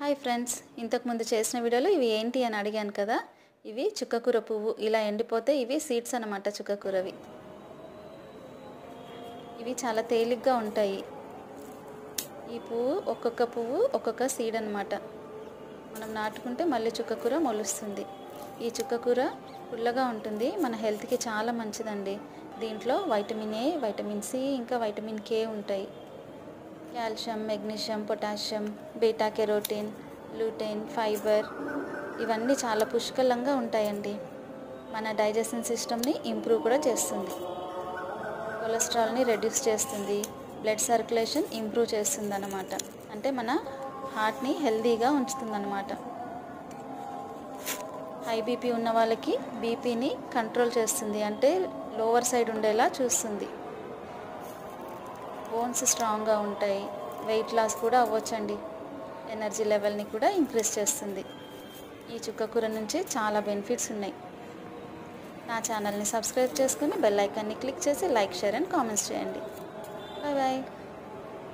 Hi friends, ఇంతకుముందు చేసిన వీడియోలో ఇవి ఏంటి అని అడిగాను కదా. ఇవి చుక్కకూర పువ్వు. ఇలా ఎండిపోతే ఇవి సీడ్స్ అన్నమాట. చుక్కకూరవి ఇవి చాలా తేలిగ్గా ఉంటాయి. ఈ పువ్వు ఒక్కొక్క సీడ్ అన్నమాట. మనం నాటుకుంటే మళ్ళీ చుక్కకూర మొలుస్తుంది. ఈ చుక్కకూర పుల్లగా ఉంటుంది, మన హెల్త్కి చాలా మంచిదండి. దీంట్లో వైటమిన్ ఏ, వైటమిన్ సి, ఇంకా వైటమిన్ కే ఉంటాయి. Calcium, magnesium, potassium, beta carotene, lutein, fibre ఇవన్నీ చాలా పుష్కలంగా ఉంటాయండి. మన డైజెషన్ సిస్టమ్ని ఇంప్రూవ్ కూడా చేస్తుంది. కొలెస్ట్రాల్ని రెడ్యూస్ చేస్తుంది. బ్లడ్ సర్క్యులేషన్ ఇంప్రూవ్ చేస్తుంది అన్నమాట. అంటే మన హార్ట్ని హెల్తీగా ఉంచుతుంది అన్నమాట. హై బీపీ ఉన్న వాళ్ళకి బీపీని కంట్రోల్ చేస్తుంది, అంటే లోవర్ సైడ్ ఉండేలా చూస్తుంది. బోన్స్ స్ట్రాంగ్గా ఉంటాయి. వెయిట్ లాస్ కూడా అవ్వచ్చండి. ఎనర్జీ లెవెల్ని కూడా ఇంక్రీజ్ చేస్తుంది. ఈ చుక్కకూర నుంచి చాలా బెనిఫిట్స్ ఉన్నాయి. నా ఛానల్ని సబ్స్క్రైబ్ చేసుకుని బెల్ ఐకాన్ని క్లిక్ చేసి లైక్, షేర్ అండ్ కామెంట్స్ చేయండి. Bye bye.